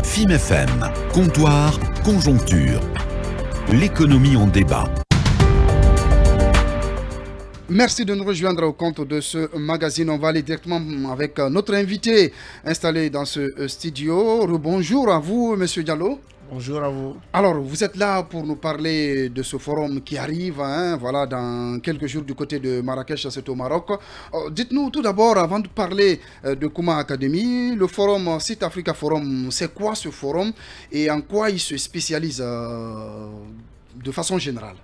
FIM FM, comptoir, conjoncture. L'économie en débat. Merci de nous rejoindre au compte de ce magazine. On va aller directement avec notre invité installé dans ce studio. Bonjour à vous, Monsieur Diallo. Bonjour à vous. Alors, vous êtes là pour nous parler de ce forum qui arrive, voilà, dans quelques jours du côté de Marrakech, c'est au Maroc. Dites-nous tout d'abord, avant de parler de Kouma Academy, le forum Sit Africa Forum, c'est quoi ce forum et en quoi il se spécialise de façon générale?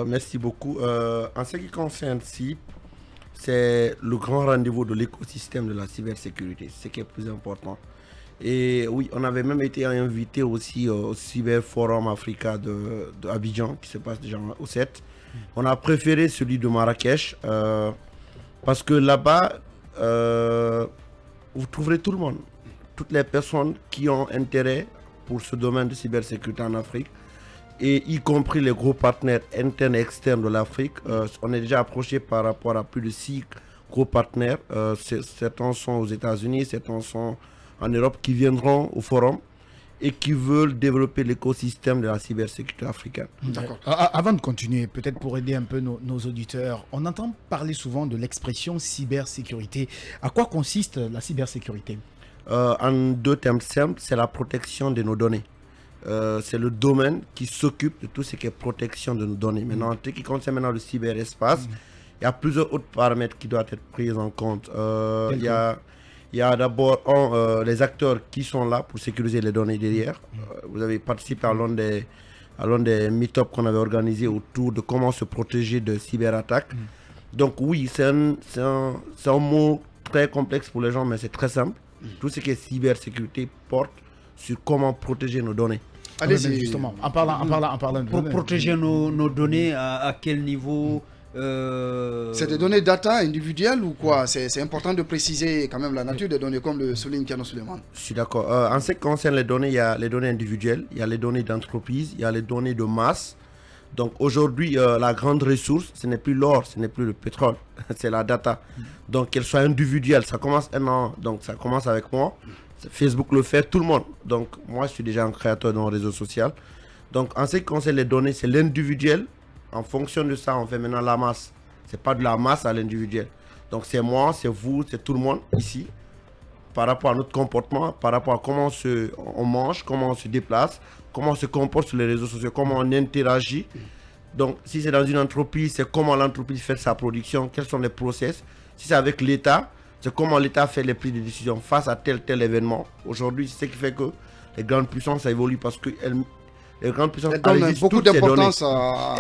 Merci beaucoup. En ce qui concerne CIP, c'est le grand rendez-vous de l'écosystème de la cybersécurité, ce qui est plus important. Et oui, on avait même été invité aussi au Cyber Forum Africa de Abidjan, qui se passe déjà au 7. On a préféré celui de Marrakech, parce que là-bas, vous trouverez tout le monde, toutes les personnes qui ont intérêt pour ce domaine de cybersécurité en Afrique, et y compris les gros partenaires internes et externes de l'Afrique. On est déjà approché par rapport à plus de 6 gros partenaires. Certains sont aux États-Unis, certains sont en Europe, qui viendront au forum et qui veulent développer l'écosystème de la cybersécurité africaine. D'accord. Avant de continuer, peut-être pour aider un peu nos auditeurs, on entend parler souvent de l'expression cybersécurité. À quoi consiste la cybersécurité? En deux termes simples, c'est la protection de nos données. C'est le domaine qui s'occupe de tout ce qui est protection de nos données. Maintenant, en ce qui concerne maintenant le cyberespace, il y a plusieurs autres paramètres qui doivent être pris en compte. Il y a d'abord les acteurs qui sont là pour sécuriser les données derrière. Vous avez participé à l'un des meet-up qu'on avait organisé autour de comment se protéger de cyberattaques. Donc oui, c'est un mot très complexe pour les gens, mais c'est très simple. Tout ce qui est cybersécurité porte sur comment protéger nos données. Allez-y, justement, en parlant de pour protéger nos données, à quel niveau? C'est des données data individuelles ou quoi? C'est important de préciser quand même la nature des données, comme le souligne Kiano Suleiman. Je suis d'accord. En ce qui concerne les données, il y a les données individuelles, il y a les données d'entreprise, il y a les données de masse. Donc aujourd'hui, la grande ressource, ce n'est plus l'or, ce n'est plus le pétrole, c'est la data. Donc qu'elle soit individuelle, ça commence avec moi. Facebook le fait, tout le monde. Donc moi, je suis déjà un créateur d'un réseau social. Donc en ce qui concerne les données, c'est l'individuel. En fonction de ça, on fait maintenant la masse. C'est pas de la masse à l'individuel. Donc c'est moi, c'est vous, c'est tout le monde ici. Par rapport à notre comportement, par rapport à comment on mange, comment on se déplace, comment on se comporte sur les réseaux sociaux, comment on interagit. Donc si c'est dans une entreprise, c'est comment l'entreprise fait sa production, quels sont les process. Si c'est avec l'État, c'est comment l'État fait les prises de décision face à tel événement. Aujourd'hui, c'est ce qui fait que les grandes puissances ça évolue parce que les grandes puissances donnent beaucoup d'importance à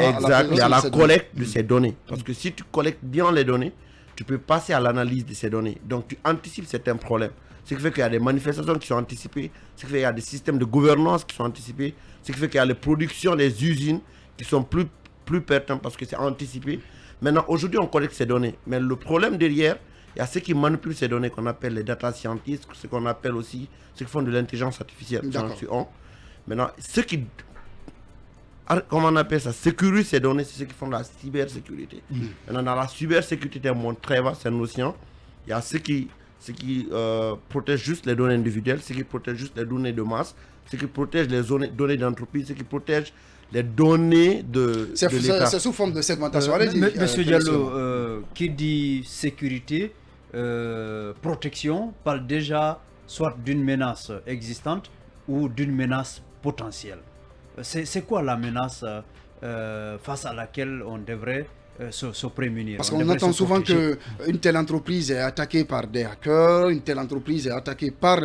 la collecte de ces données. Parce que si tu collectes bien les données, tu peux passer à l'analyse de ces données. Donc tu anticipes certains problèmes. Ce qui fait qu'il y a des manifestations qui sont anticipées, ce qui fait qu'il y a des systèmes de gouvernance qui sont anticipés, ce qui fait qu'il y a les productions, les usines qui sont plus pertinentes parce que c'est anticipé. Maintenant, aujourd'hui, on collecte ces données. Mais le problème derrière, il y a ceux qui manipulent ces données qu'on appelle les data scientists, ce qu'on appelle aussi ceux qui font de l'intelligence artificielle. Maintenant, ceux qui, comment on appelle ça, sécurisent ces données, c'est ceux qui font de la cybersécurité. Maintenant, dans la cybersécurité, c'est un monde très vaste, c'est une notion. Il y a ceux qui protègent juste les données individuelles, ceux qui protègent juste les données de masse, ceux qui protègent les données d'entreprise, ceux qui protègent les données de l'État. C'est sous forme de segmentation. Monsieur Diallo, qui dit sécurité, protection, parle déjà soit d'une menace existante ou d'une menace potentielle. C'est quoi la menace face à laquelle on devrait se prémunir? Parce qu'on entend souvent qu'une telle entreprise est attaquée par des hackers, une telle entreprise est attaquée par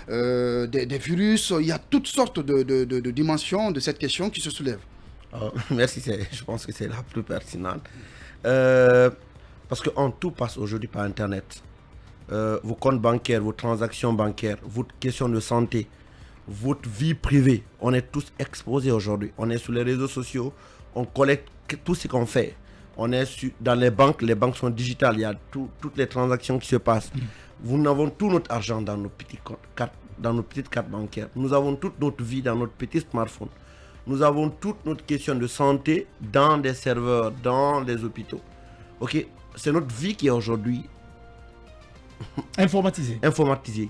des virus. Il y a toutes sortes de dimensions de cette question qui se soulèvent. Merci, je pense que c'est la plus pertinente. Parce que tout passe aujourd'hui par Internet. Vos comptes bancaires, vos transactions bancaires, votre question de santé, votre vie privée, on est tous exposés aujourd'hui. On est sur les réseaux sociaux, on collecte tout ce qu'on fait. On est dans les banques sont digitales, il y a toutes les transactions qui se passent. Nous avons tout notre argent dans nos petites cartes bancaires. Nous avons toute notre vie dans notre petit smartphone. Nous avons toute notre question de santé dans des serveurs, dans les hôpitaux. Ok, c'est notre vie qui est aujourd'hui informatisée,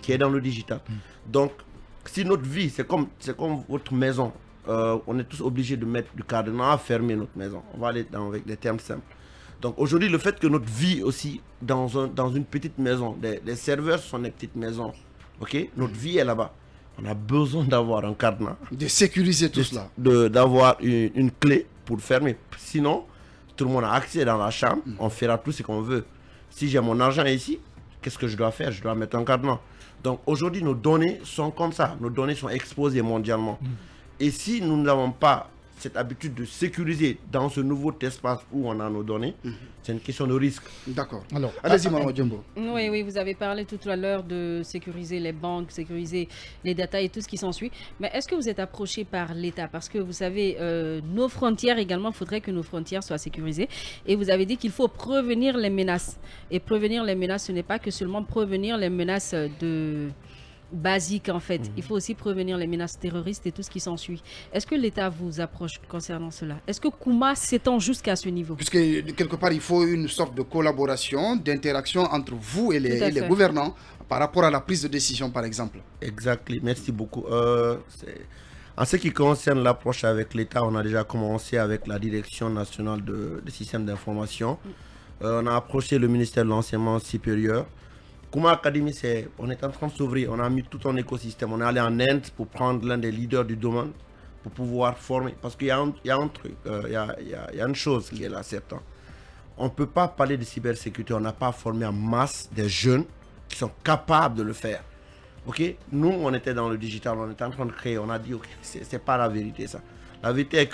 qui est dans le digital. Donc, Si notre vie, c'est comme votre maison, on est tous obligés de mettre du cadenas, fermer notre maison. On va aller avec des termes simples. Donc aujourd'hui, le fait que notre vie aussi, dans une petite maison, les serveurs sont des petites maisons, ok? Notre vie est là-bas. On a besoin d'avoir un cadenas. De sécuriser tout cela. D'avoir une clé pour fermer. Sinon, tout le monde a accès dans la chambre, on fera tout ce qu'on veut. Si j'ai mon argent ici, qu'est-ce que je dois faire? Je dois mettre un cadenas. Donc aujourd'hui, nos données sont comme ça. Nos données sont exposées mondialement. Et si nous n'avons pas cette habitude de sécuriser dans ce nouveau espace où on a nos données, c'est une question de risque. D'accord. Alors, Allez-y, Maman Djembo. Oui, vous avez parlé tout à l'heure de sécuriser les banques, sécuriser les data et tout ce qui s'ensuit. Mais est-ce que vous êtes approché par l'État? Parce que vous savez, nos frontières également, il faudrait que nos frontières soient sécurisées. Et vous avez dit qu'il faut prévenir les menaces. Et prévenir les menaces, ce n'est pas que seulement prévenir les menaces basiques en fait. Il faut aussi prévenir les menaces terroristes et tout ce qui s'ensuit. Est-ce que l'État vous approche concernant cela? Est-ce que Kouma s'étend jusqu'à ce niveau? Puisque quelque part, il faut une sorte de collaboration, d'interaction entre vous et les gouvernants par rapport à la prise de décision, par exemple. Exactement, merci beaucoup. En ce qui concerne l'approche avec l'État, on a déjà commencé avec la Direction nationale des systèmes d'information. On a approché le ministère de l'Enseignement supérieur. Kouma Academy, on est en train de s'ouvrir, on a mis tout un écosystème. On est allé en Inde pour prendre l'un des leaders du domaine pour pouvoir former. Parce qu'il y a un truc, il y a une chose qui est là, certain. On ne peut pas parler de cybersécurité, on n'a pas formé en masse des jeunes qui sont capables de le faire. Ok, nous, on était dans le digital, on était en train de créer, on a dit, ok, c'est pas la vérité ça. La vérité est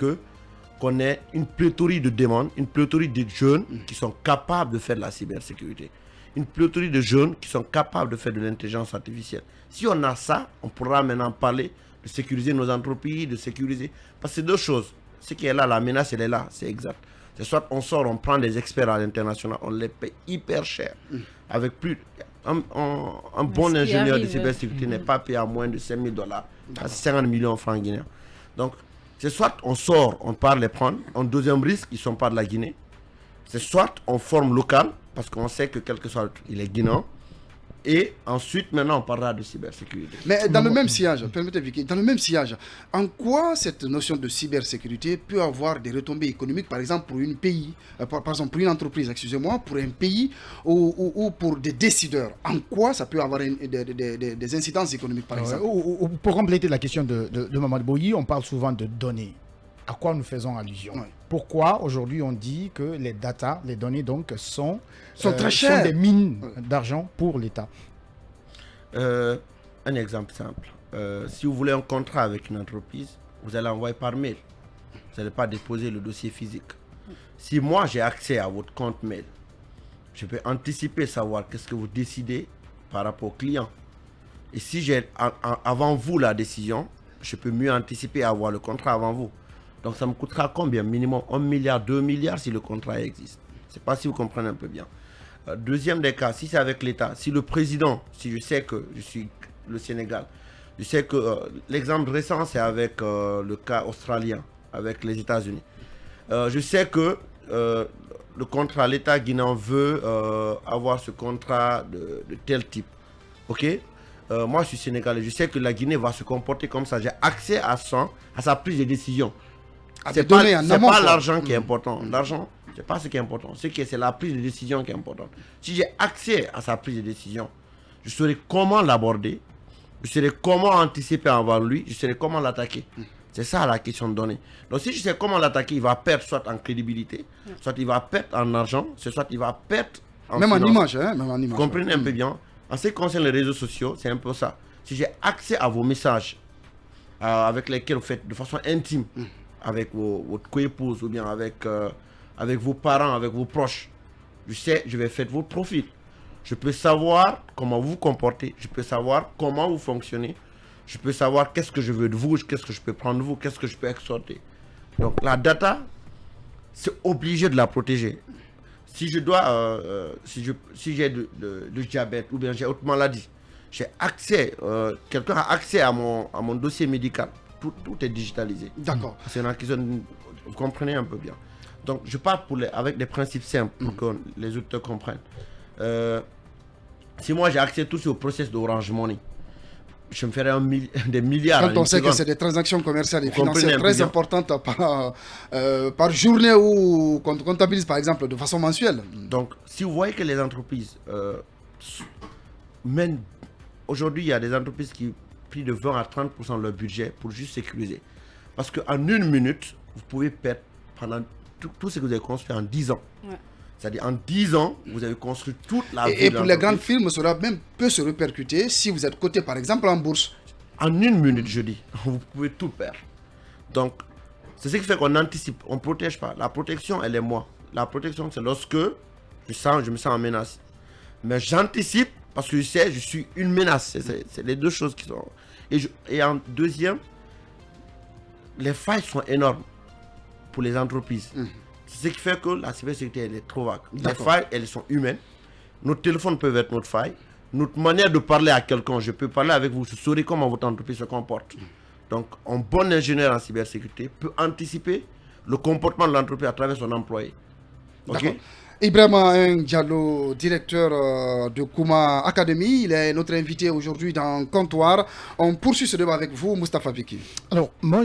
qu'on ait une pléthorie de demandes, une pléthorie de jeunes qui sont capables de faire de la cybersécurité. Une pléthorie de jeunes qui sont capables de faire de l'intelligence artificielle. Si on a ça, on pourra maintenant parler de sécuriser nos entreprises, de sécuriser... Parce que c'est deux choses. Ce qui est là, la menace, elle est là, c'est exact. C'est soit on sort, on prend des experts à l'international, on les paye hyper cher. Avec plus... Un bon ingénieur de cybersécurité n'est pas payé à moins de $5 000, à 50 millions de francs guinéens. Donc, c'est soit on sort, on part les prendre. En deuxième risque, ils ne sont pas de la Guinée. C'est soit on forme local, parce qu'on sait que quel que soit le truc, il est guinéen. Et ensuite, maintenant, on parlera de cybersécurité. Mais dans le même sillage, permettez Vicky, dans le même sillage, en quoi cette notion de cybersécurité peut avoir des retombées économiques, par exemple pour un pays, par exemple pour une entreprise, excusez-moi, pour un pays ou pour des décideurs? En quoi ça peut avoir des incidences économiques, par exemple? Pour compléter la question de Mamadou Boyi, on parle souvent de données. À quoi nous faisons allusion? Pourquoi aujourd'hui on dit que les data, les données donc sont très chères, sont des mines d'argent pour l'État? Un exemple simple. Si vous voulez un contrat avec une entreprise, vous allez envoyer par mail. Vous n'allez pas déposer le dossier physique. Si moi j'ai accès à votre compte mail, je peux anticiper, savoir qu'est-ce que vous décidez par rapport au client. Et si j'ai avant vous la décision, je peux mieux anticiper à avoir le contrat avant vous. Donc ça me coûtera combien? Minimum 1 milliard, 2 milliards si le contrat existe. Je ne sais pas si vous comprenez un peu bien. Deuxième des cas, si c'est avec l'État, si le président, si je sais que je suis le Sénégal, je sais que l'exemple récent c'est avec le cas australien, avec les États-Unis. Je sais que le contrat, l'État guinéen veut avoir ce contrat de tel type. Ok? Moi je suis sénégalais, je sais que la Guinée va se comporter comme ça. J'ai accès à sa prise de décision. C'est pas l'argent qui est important. L'argent, c'est pas ce qui est important. C'est la prise de décision qui est importante. Si j'ai accès à sa prise de décision, je saurai comment l'aborder, je saurai comment anticiper avant lui, je saurai comment l'attaquer. C'est ça la question de données. Donc si je sais comment l'attaquer, il va perdre soit en crédibilité, soit il va perdre en argent, soit il va perdre en même finance. En image, hein, même en image. Vous comprenez un peu bien. En ce qui concerne les réseaux sociaux, c'est un peu ça. Si j'ai accès à vos messages avec lesquels vous faites de façon intime, avec votre co-épouse ou bien avec vos parents, avec vos proches, je vais faire votre profil. Je peux savoir comment vous vous comportez, je peux savoir comment vous fonctionnez, je peux savoir qu'est-ce que je veux de vous, qu'est-ce que je peux prendre de vous, qu'est-ce que je peux exporter. Donc la data, c'est obligé de la protéger. Si je dois, si j'ai du diabète ou bien j'ai autre maladie, j'ai accès, quelqu'un a accès à mon dossier médical. Tout est digitalisé. D'accord. C'est une question, vous comprenez un peu bien. Donc je parle avec des principes simples pour que les auditeurs comprennent. Si moi j'ai accès tout au process d'Orange Money, je me ferais des milliards. Quand on sait que c'est des transactions commerciales et financières très importantes par journée ou qu'on comptabilise par exemple de façon mensuelle. Donc, si vous voyez que les entreprises mènent... Aujourd'hui, il y a des entreprises qui prennent de 20 à 30% de leur budget pour juste sécuriser. Parce qu'en 1 minute, vous pouvez perdre pendant tout ce que vous avez construit en 10 ans. Ouais. C'est-à-dire en 10 ans, vous avez construit toute la vie. Et pour les grandes firmes, cela même peut se répercuter si vous êtes coté par exemple en bourse. En 1 minute, je dis, vous pouvez tout perdre. Donc, c'est ce qui fait qu'on anticipe, on ne protège pas. La protection, elle est moi. La protection, c'est lorsque je me sens en menace. Mais j'anticipe parce que je sais, je suis une menace. C'est les deux choses qui sont... Et en deuxième, les failles sont énormes pour les entreprises. C'est ce qui fait que la cybersécurité, elle est trop vague. Les failles, elles sont humaines. Nos téléphones peuvent être notre faille. Notre manière de parler à quelqu'un, je peux parler avec vous, je saurai comment votre entreprise se comporte. Donc, un bon ingénieur en cybersécurité peut anticiper le comportement de l'entreprise à travers son employé. Ok. Ibrahima Diallo, directeur de Kouma Academy, il est notre invité aujourd'hui dans Comptoir. On poursuit ce débat avec vous, Moustapha Vicky. Alors, moi,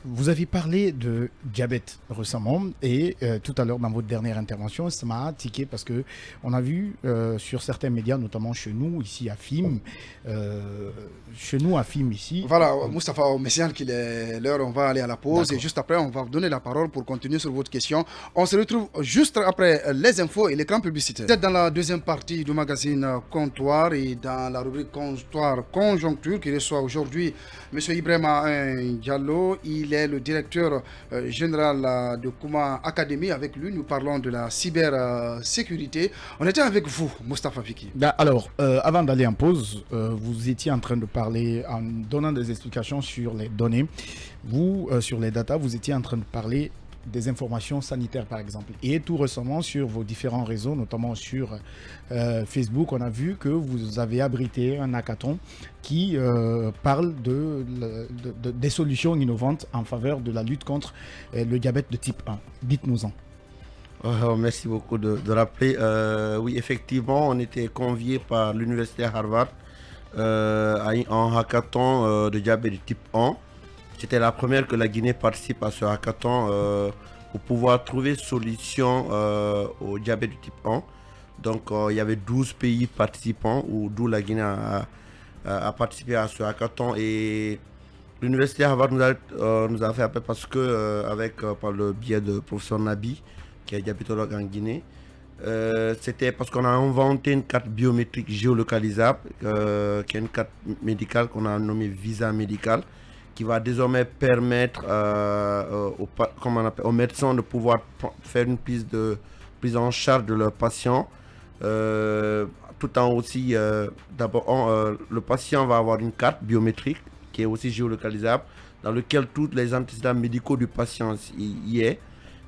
vous avez parlé de diabète récemment et tout à l'heure dans votre dernière intervention, ça m'a tiqué parce qu'on a vu sur certains médias, notamment chez nous, ici à FIM, ici. Voilà, Moustapha, on me signale qu'il est l'heure, on va aller à la pause et juste après, on va vous donner la parole pour continuer sur votre question. On se retrouve juste après les infos et l'écran publicitaire. Vous êtes dans la deuxième partie du magazine Comptoir et dans la rubrique Comptoir Conjoncture qui reçoit aujourd'hui M. Ibrahima Diallo. Il est le directeur général de Kouma Academy. Avec lui, nous parlons de la cybersécurité. On était avec vous, Moustapha Vicky. Alors, avant d'aller en pause, vous étiez en train de parler, en donnant des explications sur les données. Vous, sur les data, vous étiez en train de parler des informations sanitaires par exemple. Et tout récemment sur vos différents réseaux, notamment sur Facebook, on a vu que vous avez abrité un hackathon qui parle des solutions innovantes en faveur de la lutte contre le diabète de type 1. Dites-nous-en. Merci beaucoup de rappeler. Oui, effectivement, on était conviés par l'université Harvard à un hackathon de diabète de type 1. C'était la première que la Guinée participe à ce hackathon pour pouvoir trouver solution au diabète de type 1. Donc il y avait 12 pays participants, d'où la Guinée a participé à ce hackathon. Et l'université Harvard nous a fait appel parce que, par le biais de professeur Nabi, qui est diabétologue en Guinée, c'était parce qu'on a inventé une carte biométrique géolocalisable, qui est une carte médicale qu'on a nommée Visa médicale, qui va désormais permettre aux médecins de pouvoir faire une prise en charge de leurs patients. Tout en aussi, d'abord, le patient va avoir une carte biométrique qui est aussi géolocalisable, dans laquelle tous les antécédents médicaux du patient y est.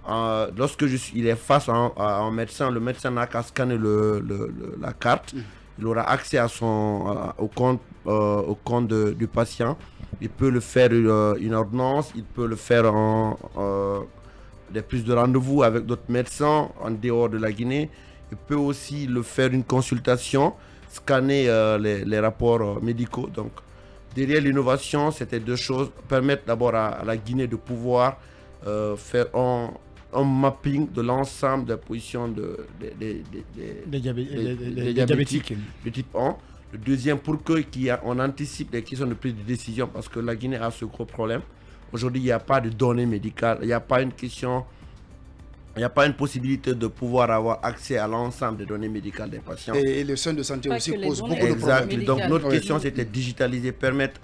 Lorsque il est face à un médecin, le médecin n'a qu'à scanner la carte. Il aura accès au compte du patient. Il peut le faire une ordonnance, il peut le faire des prises de rendez-vous avec d'autres médecins en dehors de la Guinée. Il peut aussi le faire une consultation, scanner les rapports médicaux. Donc, derrière l'innovation, c'était deux choses. Permettre d'abord à la Guinée de pouvoir faire un mapping de l'ensemble des positions des diabétiques de type 1. Le deuxième, pour qu'on anticipe les questions de prise de décision, parce que la Guinée a ce gros problème. Aujourd'hui, il n'y a pas de données médicales, il n'y a pas une possibilité de pouvoir avoir accès à l'ensemble des données médicales des patients. Et le soin de santé aussi pose beaucoup de problèmes. Donc notre question, c'était digitaliser, permettre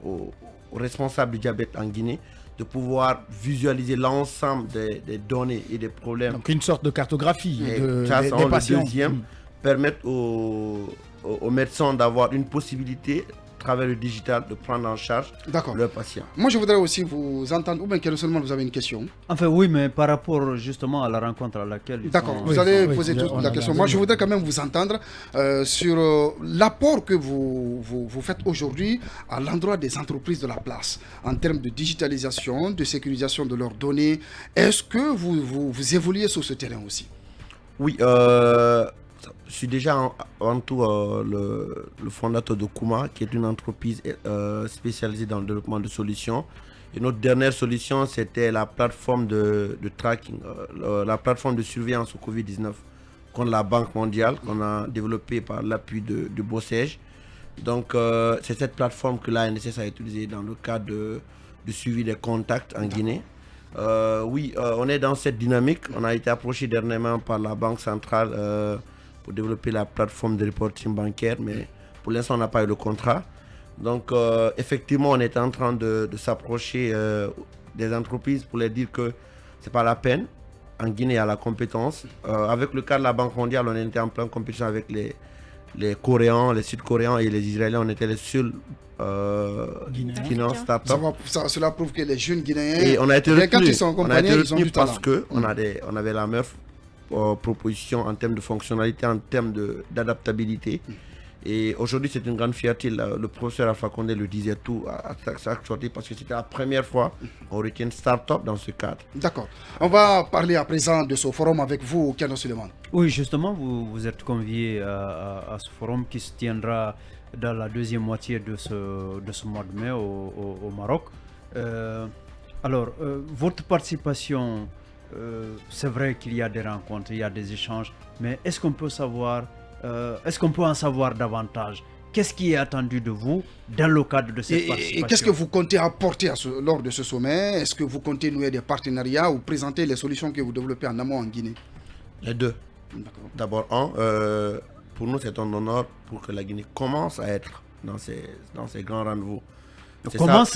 aux responsables du diabète en Guinée de pouvoir visualiser l'ensemble des données et des problèmes. Donc une sorte de cartographie des Le patients. deuxième, permettre aux médecins d'avoir une possibilité, à travers le digital, de prendre en charge leurs patients. Moi, je voudrais aussi vous entendre, ou bien que seulement vous avez une question. Enfin, oui, mais par rapport justement à la rencontre à laquelle... D'accord, vous allez poser toute la question. Moi, je voudrais quand même vous entendre sur l'apport que vous faites aujourd'hui à l'endroit des entreprises de la place, en termes de digitalisation, de sécurisation de leurs données. Est-ce que vous évoluez sur ce terrain aussi? Oui, Je suis déjà en tout le fondateur de Kuma, qui est une entreprise spécialisée dans le développement de solutions. Et notre dernière solution, c'était la plateforme de tracking, la plateforme de surveillance au Covid-19 contre la Banque mondiale, qu'on a développée par l'appui de Bossège. Donc, c'est cette plateforme que l'ANSS a utilisée dans le cadre de suivi des contacts en Guinée. Oui, on est dans cette dynamique. On a été approché dernièrement par la Banque centrale pour développer la plateforme de reporting bancaire, mais pour l'instant, on n'a pas eu le contrat. Donc, effectivement, on est en train de s'approcher des entreprises pour leur dire que ce n'est pas la peine. En Guinée, il y a la compétence. Avec le cas de la Banque mondiale, on était en pleine compétition avec les Coréens, les Sud-Coréens et les Israéliens. On était les seuls Guinéens start-up. Cela prouve que les jeunes Guinéens, et on a été retenus parce qu'on avait la meilleure proposition en termes de fonctionnalité, en termes d'adaptabilité. Et aujourd'hui, c'est une grande fierté. Le professeur Alpha Condé le disait tout à chaque sortie parce que c'était la première fois qu'on retient une start-up dans ce cadre. D'accord. On va parler à présent de ce forum avec vous, Kano Suleiman. Oui, justement, vous êtes convié à ce forum qui se tiendra dans la deuxième moitié de ce mois de mai au Maroc. Alors, votre participation, c'est vrai qu'il y a des rencontres, il y a des échanges, mais est-ce qu'on peut en savoir davantage? Qu'est-ce qui est attendu de vous dans le cadre de cette participation? Et qu'est-ce que vous comptez apporter lors de ce sommet? Est-ce que vous comptez nouer des partenariats ou présenter les solutions que vous développez en amont en Guinée? Les deux. D'abord, pour nous, c'est un honneur pour que la Guinée commence à être dans ces grands rendez-vous.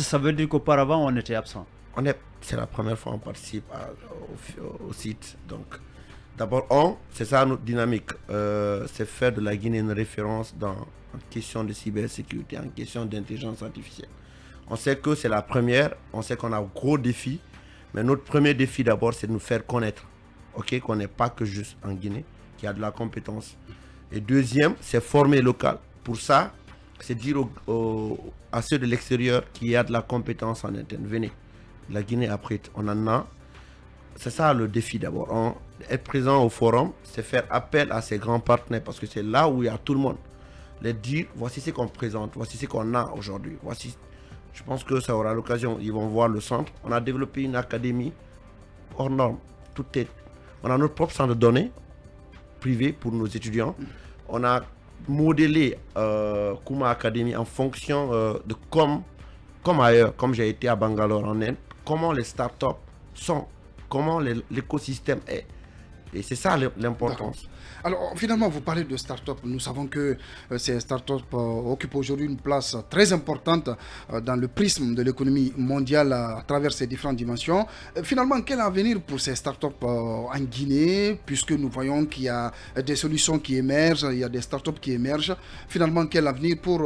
Ça veut dire qu'auparavant, on était absent? C'est la première fois qu'on participe au site. Donc, d'abord, c'est ça notre dynamique. C'est faire de la Guinée une référence en question de cybersécurité, en question d'intelligence artificielle. On sait que c'est la première, on sait qu'on a un gros défi, mais notre premier défi d'abord, c'est de nous faire connaître. Qu'on n'est pas que juste en Guinée, qu'il y a de la compétence. Et deuxième, c'est former local. Pour ça, c'est dire à ceux de l'extérieur qu'il y a de la compétence en interne. Venez, la Guinée apprête, on en a. C'est ça le défi d'abord. Être présent au forum, c'est faire appel à ces grands partenaires parce que c'est là où il y a tout le monde. Les dire, voici ce qu'on présente, voici ce qu'on a aujourd'hui. Je pense que ça aura l'occasion. Ils vont voir le centre. On a développé une académie hors norme. On a notre propre centre de données privé pour nos étudiants. On a modélé Kuma Academy en fonction de comme ailleurs, comme j'ai été à Bangalore en Inde, comment les startups sont, comment l'écosystème est. Et c'est ça l'importance. Alors finalement, vous parlez de start-up. Nous savons que ces start-up occupent aujourd'hui une place très importante dans le prisme de l'économie mondiale à travers ces différentes dimensions. Finalement, quel avenir pour ces start-up en Guinée, puisque nous voyons qu'il y a des solutions qui émergent, il y a des start-up qui émergent. Finalement, quel avenir pour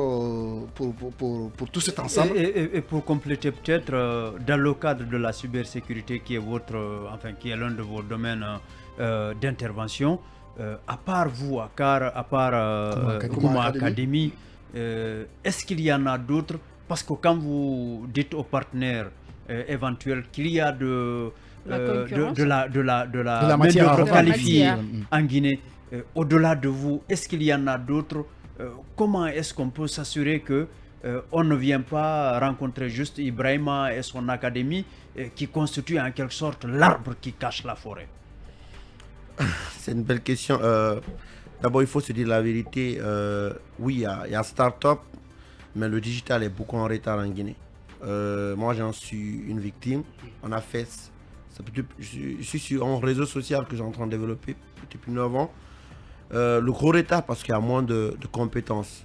tout cet ensemble? Et pour compléter peut-être, dans le cadre de la cybersécurité qui est l'un de vos domaines d'intervention, à part vous, à part Kuma Academy, est-ce qu'il y en a d'autres? Parce que quand vous dites aux partenaires éventuels qu'il y a de la main-d'œuvre qualifiée en Guinée, au-delà de vous, est-ce qu'il y en a d'autres? Comment est-ce qu'on peut s'assurer que on ne vient pas rencontrer juste Ibrahima et son académie qui constitue en quelque sorte l'arbre qui cache la forêt? C'est une belle question. D'abord, il faut se dire la vérité. Oui, il y a start-up, mais le digital est beaucoup en retard en Guinée. Moi, j'en suis une victime. On a fait... Je suis sur un réseau social que j'ai en train de développer depuis 9 ans. Le gros retard parce qu'il y a moins de compétences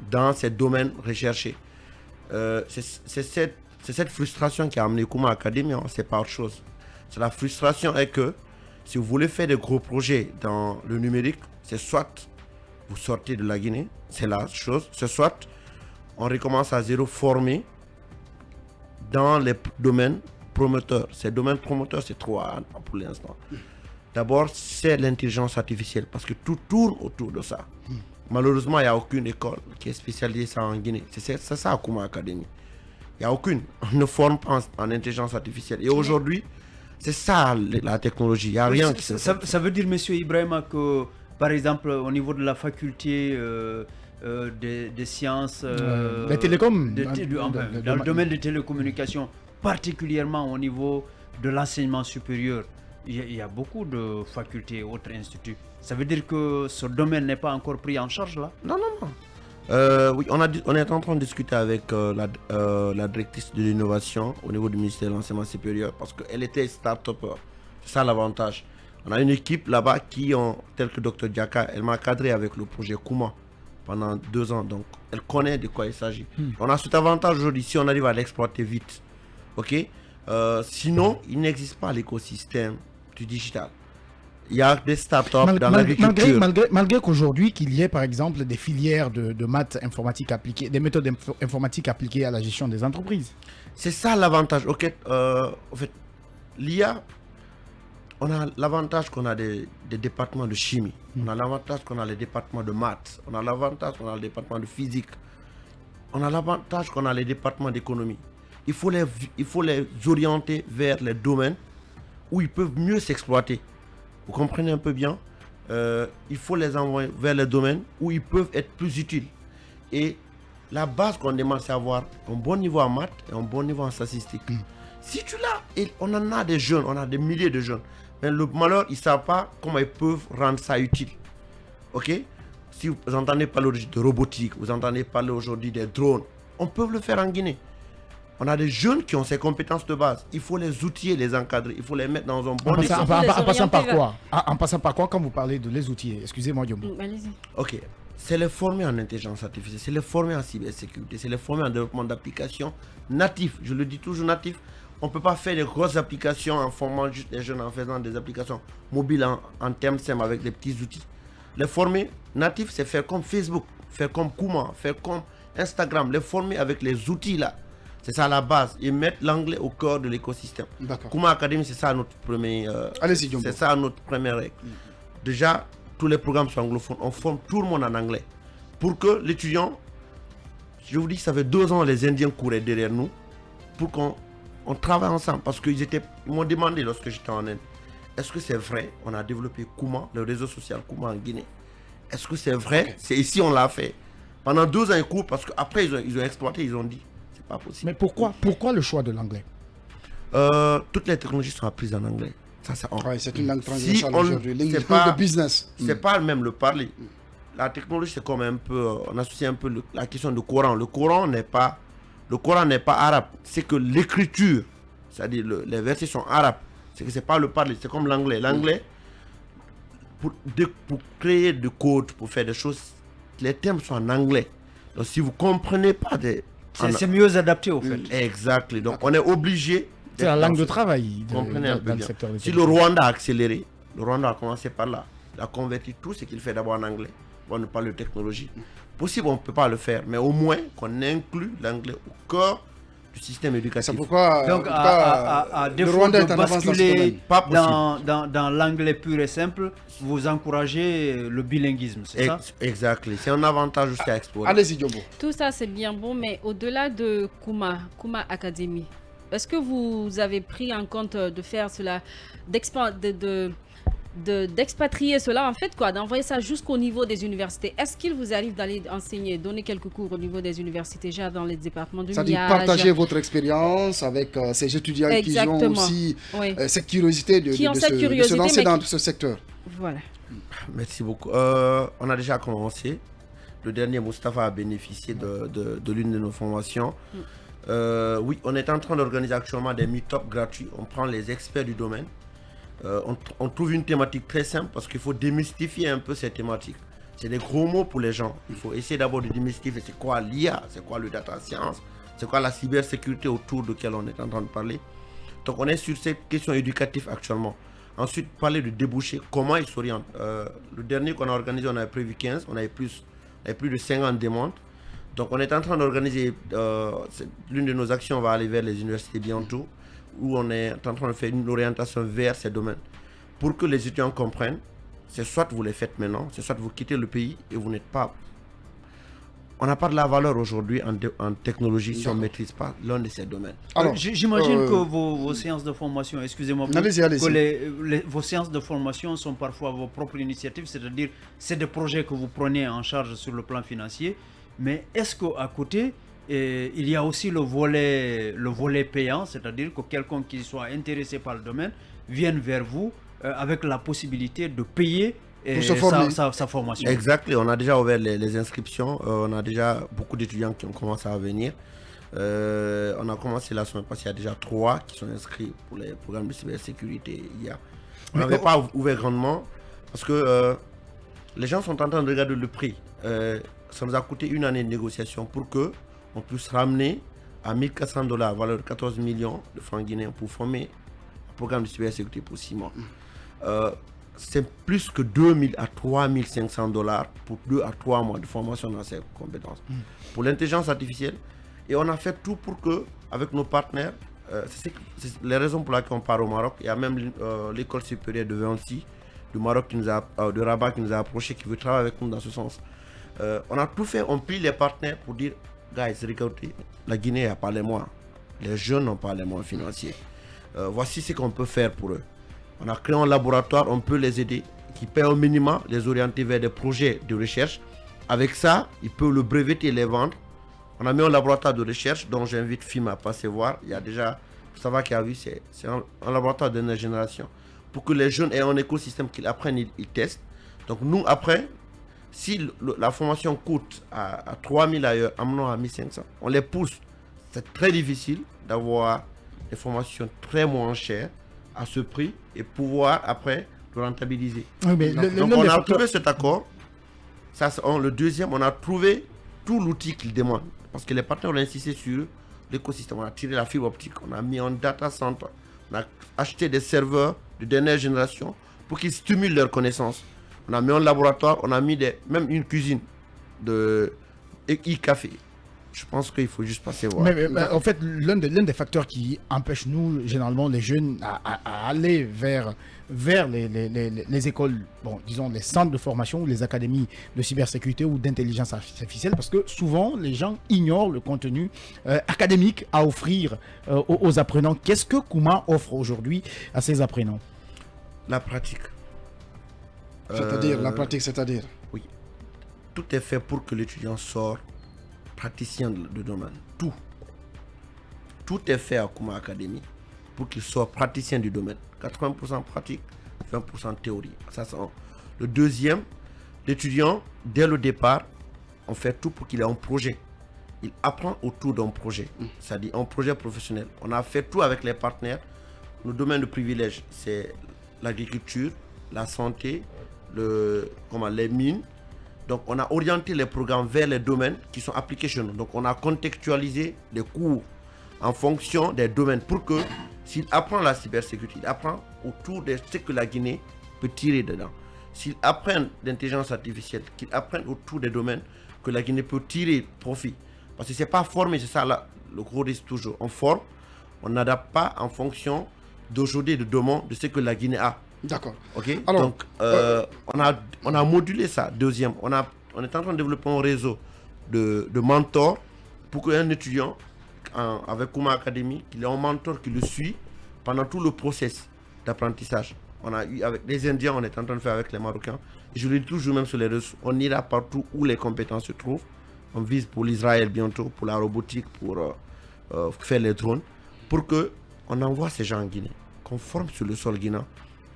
dans ces domaines recherchés. C'est cette frustration qui a amené Kuma Academy, c'est pas autre chose. C'est la frustration est que si vous voulez faire des gros projets dans le numérique, c'est soit vous sortez de la Guinée, c'est la chose, c'est soit on recommence à zéro former dans les domaines promoteurs. Ces domaines promoteurs, c'est trois pour l'instant. D'abord, c'est l'intelligence artificielle parce que tout tourne autour de ça. Malheureusement, il n'y a aucune école qui est spécialisée ça en Guinée. C'est ça, Kuma Academy. Il n'y a aucune. On ne forme pas en intelligence artificielle. Et aujourd'hui, c'est ça la technologie. Il n'y a rien qui se... Ça veut dire, monsieur Ibrahima, que par exemple, au niveau de la faculté des sciences, les télécoms, dans le domaine des télécommunications, particulièrement au niveau de l'enseignement supérieur, il y a beaucoup de facultés et autres instituts. Ça veut dire que ce domaine n'est pas encore pris en charge là? Non. Oui, on est en train de discuter avec la directrice de l'innovation au niveau du ministère de l'enseignement supérieur parce qu'elle était start-upper. C'est ça l'avantage. On a une équipe là-bas telle que Dr Diaka, elle m'a cadré avec le projet Kuma pendant 2 ans. Donc, elle connaît de quoi il s'agit. On a cet avantage aujourd'hui si on arrive à l'exploiter vite. Ok. Sinon, il n'existe pas l'écosystème du digital. Il y a des startups dans l'agriculture. Malgré qu'aujourd'hui, qu'il y ait par exemple des filières de maths informatiques appliquées, des méthodes informatiques appliquées à la gestion des entreprises. C'est ça l'avantage. Ok. En fait, l'IA, on a l'avantage qu'on a des départements de chimie. On a l'avantage qu'on a les départements de maths. On a l'avantage qu'on a le département de physique. On a l'avantage qu'on a les départements d'économie. Il faut les orienter vers les domaines où ils peuvent mieux s'exploiter. Vous comprenez un peu bien, il faut les envoyer vers les domaines où ils peuvent être plus utiles. Et la base qu'on demande, c'est avoir un bon niveau en maths et un bon niveau en statistique. Si tu l'as, et on en a des jeunes, on a des milliers de jeunes, mais le malheur, ils ne savent pas comment ils peuvent rendre ça utile. Ok? Si vous entendez parler de robotique, vous entendez parler aujourd'hui des drones, on peut le faire en Guinée. On a des jeunes qui ont ces compétences de base. Il faut les outiller, les encadrer. Il faut les mettre dans un bon état. En passant par quoi? En passant par quoi quand vous parlez de les outiller? Excusez-moi, Diombo. Allez-y. Ok. C'est les former en intelligence artificielle. C'est les former en cybersécurité. C'est les former en développement d'applications natifs. Je le dis toujours natifs. On ne peut pas faire des grosses applications en formant juste les jeunes, en faisant des applications mobiles en termes simples avec des petits outils. Les former natifs, c'est faire comme Facebook, faire comme Kuma, faire comme Instagram. Les former avec les outils là. C'est ça la base. Et mettre l'anglais au cœur de l'écosystème. Kuma Academy, c'est ça notre premier. C'est ça notre première règle. Déjà, tous les programmes sont anglophones. On forme tout le monde en anglais. Pour que l'étudiant, je vous dis, ça fait 2 ans les Indiens couraient derrière nous pour qu'on travaille ensemble. Parce qu'ils m'ont demandé lorsque j'étais en Inde, est-ce que c'est vrai? On a développé Kuma, le réseau social Kuma en Guinée. Est-ce que c'est vrai? C'est ici on l'a fait. Pendant 2 ans ils courent parce qu'après ils ont exploité, ils ont dit. Pas possible. Mais pourquoi le choix de l'anglais? Toutes les technologies sont apprises en anglais. Ça, c'est une langue transversale aujourd'hui. Langue de business. C'est pas même le parler. La technologie, c'est comme un peu, on associe un peu la question du Coran. Le Coran n'est pas arabe. C'est que l'écriture, c'est-à-dire les versets sont arabes. C'est que c'est pas le parler. C'est comme l'anglais. L'anglais, pour créer des codes, pour faire des choses, les termes sont en anglais. Donc si vous comprenez pas c'est mieux adapté au fait. Exactement. Donc on est obligé. C'est la langue de travail. Comprenez un peu bien. Si le Rwanda a accéléré, le Rwanda a commencé par là. Il a converti tout ce qu'il fait d'abord en anglais. On ne parle de technologie. Possible, on ne peut pas le faire, mais au moins qu'on inclut l'anglais au cœur du système éducatif. C'est pourquoi donc, à défaut de basculer dans l'anglais pur et simple, vous encouragez le bilinguisme, c'est ça? Exactement. C'est un avantage aussi à explorer. Allez-y, Diombo. Tout ça, c'est bien bon, mais au-delà de Kuma Academy, est-ce que vous avez pris en compte de faire cela, d'expatrier cela, en fait, quoi, d'envoyer ça jusqu'au niveau des universités? Est-ce qu'il vous arrive d'aller enseigner, donner quelques cours au niveau des universités, déjà dans les départements de C'est-à-dire partager votre expérience avec ces étudiants qui ont aussi cette curiosité de se lancer dans ce secteur. Voilà. Merci beaucoup. On a déjà commencé. Le dernier, Moustapha, a bénéficié de l'une de nos formations. Oui, on est en train d'organiser actuellement des meet-up gratuits. On prend les experts du domaine. On trouve une thématique très simple parce qu'il faut démystifier un peu ces thématiques. C'est des gros mots pour les gens. Il faut essayer d'abord de démystifier c'est quoi l'IA, c'est quoi le data science, c'est quoi la cybersécurité autour de laquelle on est en train de parler. Donc on est sur cette question éducative actuellement. Ensuite, parler de débouchés, comment ils s'orientent. Le dernier qu'on a organisé, on avait prévu 15, on avait plus de 50 demandes. Donc on est en train d'organiser, l'une de nos actions va aller vers les universités bientôt, où on est en train de faire une orientation vers ces domaines. Pour que les étudiants comprennent, c'est soit vous les faites maintenant, c'est soit vous quittez le pays et vous n'êtes pas... on n'a pas de la valeur aujourd'hui en technologie si on ne maîtrise pas l'un de ces domaines. Alors, j'imagine que vos séances de formation, excusez-moi, que vos séances de formation sont parfois vos propres initiatives, c'est-à-dire c'est des projets que vous prenez en charge sur le plan financier, mais est-ce qu'à côté, il y a aussi le volet payant, c'est-à-dire que quelqu'un qui soit intéressé par le domaine vienne vers vous avec la possibilité de payer sa formation. Exactement, on a déjà ouvert les inscriptions, on a déjà beaucoup d'étudiants qui ont commencé à venir. On a commencé la semaine passée, il y a déjà 3 qui sont inscrits pour les programmes de cybersécurité. On n'avait pas ouvert grandement parce que les gens sont en train de regarder le prix. Ça nous a coûté une année de négociation pour qu'on puisse ramener à $1 400, valeur de 14 millions de francs guinéens pour former un programme de cybersécurité pour 6 mois. C'est plus que 2 000 à 3 500 $ pour 2 à 3 mois de formation dans ces compétences. Pour l'intelligence artificielle, et on a fait tout pour que, avec nos partenaires, c'est les raisons pour lesquelles on part au Maroc. Il y a même l'école supérieure de Vinci du Maroc de Rabat qui nous a approché, qui veut travailler avec nous dans ce sens. On a tout fait, on prie les partenaires pour dire, guys, regardez, la Guinée n'a pas les moyens, les jeunes n'ont pas les moyens financiers. Voici ce qu'on peut faire pour eux. On a créé un laboratoire, on peut les aider, qui paie au minimum, les orienter vers des projets de recherche. Avec ça, ils peuvent le breveter et les vendre. On a mis un laboratoire de recherche dont j'invite FIM à passer voir. Il y a déjà, ça va qui a vu, c'est un laboratoire de dernière génération. Pour que les jeunes aient un écosystème qu'ils apprennent, ils testent. Donc nous, après, si la formation coûte à 3 000 ailleurs, amenons à 1 500, on les pousse. C'est très difficile d'avoir des formations très moins chères à ce prix et pouvoir après le rentabiliser. Oui, mais donc on a trouvé cet accord. Ça, le deuxième, on a trouvé tout l'outil qu'ils demandent. Parce que les partenaires ont insisté sur l'écosystème. On a tiré la fibre optique, on a mis un data center, on a acheté des serveurs de dernière génération pour qu'ils stimulent leurs connaissances. On a mis un laboratoire, on a mis même une cuisine de e-café. Je pense qu'il faut juste passer voir. Mais en fait, l'un des facteurs qui empêche nous, généralement, les jeunes à aller vers les écoles, bon, disons les centres de formation ou les académies de cybersécurité ou d'intelligence artificielle, parce que souvent, les gens ignorent le contenu académique à offrir aux apprenants. Qu'est-ce que Kouma offre aujourd'hui à ses apprenants? La pratique. C'est-à-dire, la pratique, c'est-à-dire? Oui. Tout est fait pour que l'étudiant sorte praticien de domaine. Tout est fait à Kouma Academy pour qu'il soit praticien du domaine. 80% pratique, 20% théorie. Ça, c'est un. Le deuxième, l'étudiant, dès le départ, on fait tout pour qu'il ait un projet. Il apprend autour d'un projet, c'est-à-dire un projet professionnel. On a fait tout avec les partenaires. Nos domaines de privilège, c'est l'agriculture, la santé, les mines. Donc, on a orienté les programmes vers les domaines qui sont appliqués chez nous. Donc, on a contextualisé les cours en fonction des domaines pour que, s'il apprend la cybersécurité, il apprend autour de ce que la Guinée peut tirer dedans. S'il apprend l'intelligence artificielle, qu'il apprenne autour des domaines que la Guinée peut tirer profit. Parce que ce n'est pas formé, c'est ça là, le gros risque toujours. On forme, on n'adapte pas en fonction d'aujourd'hui, de demain, de ce que la Guinée a. D'accord. Ok. Alors, donc, on a modulé ça. Deuxième, on est en train de développer un réseau de mentors pour qu'un étudiant avec Kouma Academy, qu'il ait un mentor qui le suit pendant tout le process d'apprentissage. On a eu avec les Indiens, on est en train de faire avec les Marocains. Et je le dis toujours même sur les réseaux, on ira partout où les compétences se trouvent. On vise pour l'Israël bientôt, pour la robotique, pour faire les drones, pour qu'on envoie ces gens en Guinée, qu'on forme sur le sol guinéen.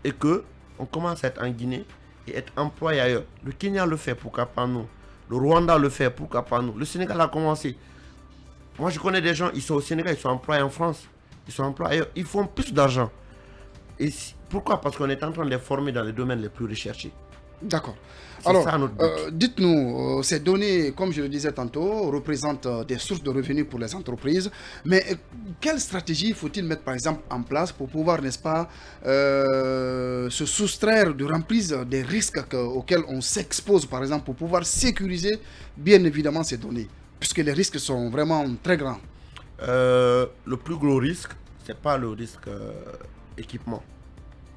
Et qu'on commence à être en Guinée et être employé ailleurs. Le Kenya le fait, pourquoi pas nous? Le Rwanda le fait, pourquoi pas nous? Le Sénégal a commencé. Moi, je connais des gens, ils sont au Sénégal, ils sont employés en France, ils sont employés ailleurs. Ils font plus d'argent. Et pourquoi? Parce qu'on est en train de les former dans les domaines les plus recherchés. D'accord. Alors, dites-nous, ces données, comme je le disais tantôt, représentent des sources de revenus pour les entreprises. Mais quelle stratégie faut-il mettre, par exemple, en place pour pouvoir, n'est-ce pas, se soustraire de l'emprise des risques auxquels on s'expose, par exemple, pour pouvoir sécuriser, bien évidemment, ces données, puisque les risques sont vraiment très grands. Le plus gros risque, ce n'est pas le risque équipement.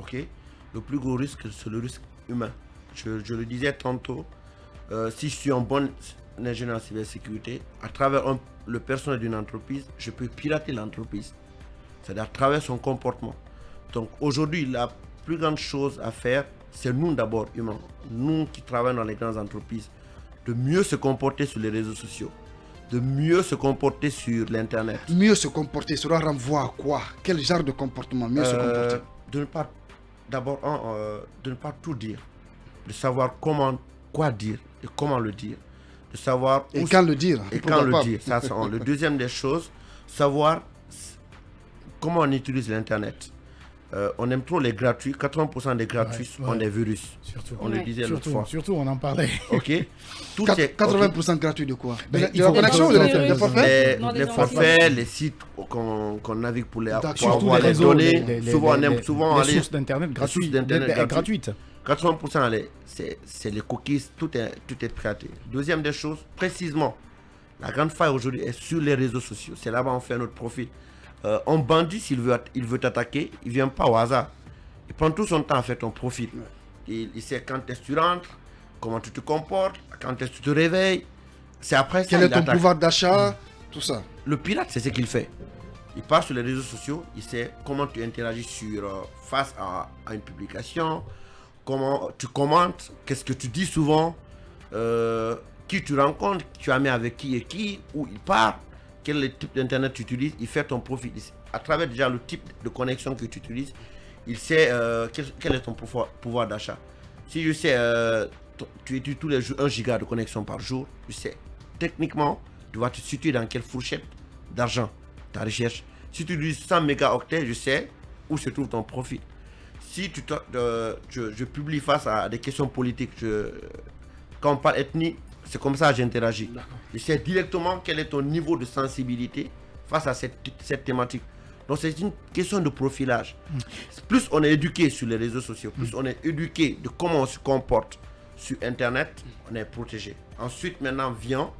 Ok? Le plus gros risque, c'est le risque humain. Je le disais tantôt, si je suis un bon ingénieur en cybersécurité, à travers le personnel d'une entreprise, je peux pirater l'entreprise. C'est-à-dire à travers son comportement. Donc aujourd'hui, la plus grande chose à faire, c'est nous d'abord, humains, nous qui travaillons dans les grandes entreprises, de mieux se comporter sur les réseaux sociaux, de mieux se comporter sur l'Internet. Mieux se comporter, cela renvoie à quoi? Quel genre de comportement mieux se comporter? De ne pas, d'abord, de ne pas tout dire, de savoir quoi dire et comment le dire, de savoir et quand le dire. et quand le dire. Ça, c'est le deuxième des choses, savoir comment on utilise l'Internet. On aime trop les gratuits. 80% des gratuits ont des virus. Surtout. On le disait l'autre fois. Surtout, on en parlait. Ok. 80% gratuit de quoi? Mais De la connexion ou des forfaits? Les forfaits, les sites qu'on navigue pour Surtout avoir les les réseaux, données. Souvent, on aime souvent les aller. sources d'Internet gratuites. 80% c'est les cookies, tout est piraté. Deuxième des choses, précisément, la grande faille aujourd'hui est sur les réseaux sociaux. C'est là-bas on fait notre profil. Un bandit, s'il veut t'attaquer, il ne vient pas au hasard. Il prend tout son temps à faire ton profil. Il sait quand est-ce que tu rentres, comment tu te comportes, quand est-ce que tu te réveilles. C'est après ça Quel est ton attaque. pouvoir d'achat, tout ça. Le pirate, c'est ce qu'il fait. Il part sur les réseaux sociaux, il sait comment tu interagis face à une publication, comment tu commentes, qu'est-ce que tu dis souvent, qui tu rencontres, tu as mis avec qui et qui, où il part, quel est le type d'internet tu utilises, il fait ton profil. À travers déjà le type de connexion que tu utilises, il sait quel est ton pouvoir d'achat. Si je sais, tu utilises tous les jours 1 giga de connexion par jour, tu sais, techniquement, tu vas te situer dans quelle fourchette d'argent ta recherche. Si tu utilises 100 mégaoctets, je sais où se trouve ton profil. Si je publie face à des questions politiques, quand on parle ethnie, c'est comme ça que j'interagis. Je sais directement quel est ton niveau de sensibilité face à cette thématique. Donc c'est une question de profilage. Plus on est éduqué sur les réseaux sociaux, plus on est éduqué de comment on se comporte sur Internet, on est protégé. Ensuite, maintenant vient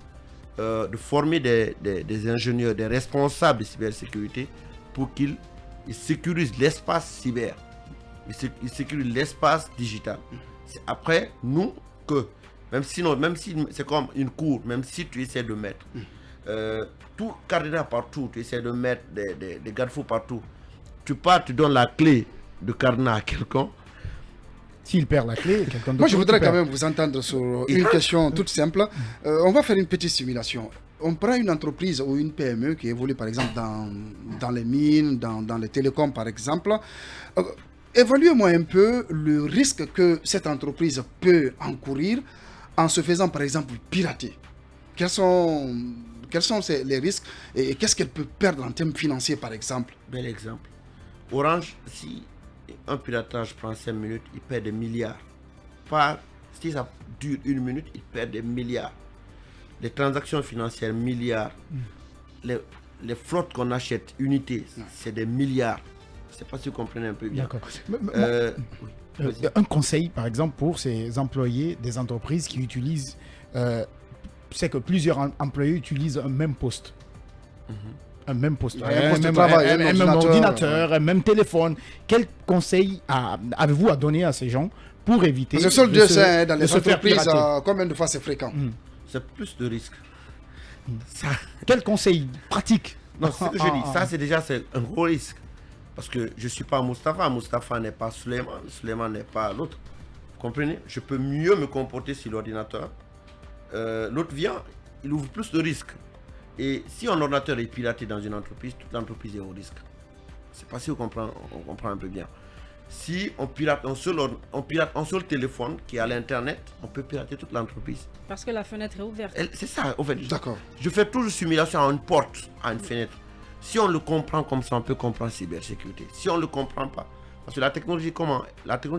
de former des ingénieurs, des responsables de cybersécurité pour qu'ils sécurisent l'espace cyber. Ils sécurisent l'espace digital. C'est après nous que, même si c'est comme une cour, même si tu essaies de mettre tout cadenas partout, tu essaies de mettre des garde-fous partout, tu donnes la clé de cadenas à quelqu'un. S'il perd la clé, quelqu'un d'autre. Moi, je voudrais quand même vous entendre sur une question toute simple. On va faire une petite simulation. On prend une entreprise ou une PME qui évolue par exemple dans les mines, dans les télécoms par exemple. Évaluez-moi un peu le risque que cette entreprise peut encourir en se faisant par exemple pirater. Quels sont les risques et qu'est-ce qu'elle peut perdre en termes financiers par exemple? Bel exemple. Orange, si un piratage prend 5 minutes, il perd des milliards. Si ça dure 1 minute, il perd des milliards. Les transactions financières, milliards. Les flottes qu'on achète, unités, c'est des milliards. Je ne sais pas si vous comprenez un peu bien. D'accord. Un conseil, par exemple, pour ces employés des entreprises qui utilisent, c'est que plusieurs employés utilisent un même poste. Un même poste, un même ordinateur, un même téléphone. Quel conseil avez-vous à donner à ces gens pour éviter Parce que seul Dieu sait, dans de les se faire entreprises, pirater? combien de fois c'est fréquent? C'est plus de risques. Quel conseil pratique? Non, ce que je dis, ça c'est un gros risque. Parce que je ne suis pas Mustapha, Mustapha n'est pas Suleiman, Suleiman n'est pas l'autre. Vous comprenez? Je peux mieux me comporter sur l'ordinateur. L'autre vient, il ouvre plus de risques. Et si un ordinateur est piraté dans une entreprise, toute l'entreprise est au risque. C'est pas si on comprend un peu bien. Si on pirate un seul téléphone qui est à l'internet, on peut pirater toute l'entreprise. Parce que la fenêtre est ouverte. C'est ça, en fait. D'accord. Je fais toujours simulation à une porte, à une fenêtre. Si on le comprend comme ça, on peut comprendre cybersécurité. Si on ne le comprend pas, parce que la technologie,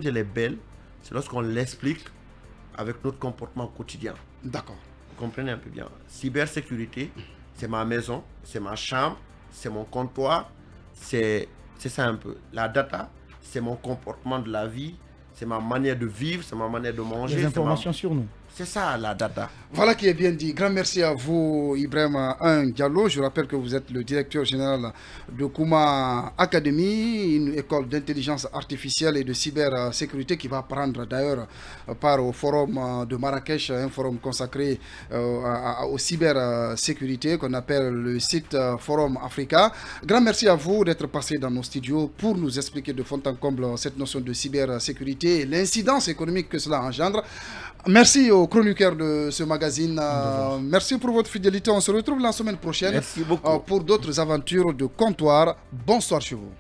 elle est belle, c'est lorsqu'on l'explique avec notre comportement quotidien. D'accord. Vous comprenez un peu bien. Cybersécurité, c'est ma maison, c'est ma chambre, c'est mon comptoir, c'est ça un peu. La data, c'est mon comportement de la vie, c'est ma manière de vivre, c'est ma manière de manger. Les informations sur nous. C'est ça la data. Voilà qui est bien dit. Grand merci à vous, Ibrahim Diallo. Je rappelle que vous êtes le directeur général de Kuma Academy, une école d'intelligence artificielle et de cybersécurité qui va prendre d'ailleurs part au forum de Marrakech, un forum consacré aux cybersécurité qu'on appelle le site Forum Africa. Grand merci à vous d'être passé dans nos studios pour nous expliquer de fond en comble cette notion de cybersécurité et l'incidence économique que cela engendre. Merci aux chroniqueurs de ce magazine. Merci pour votre fidélité. On se retrouve la semaine prochaine Merci beaucoup. pour d'autres aventures de comptoir. Bonsoir chez vous.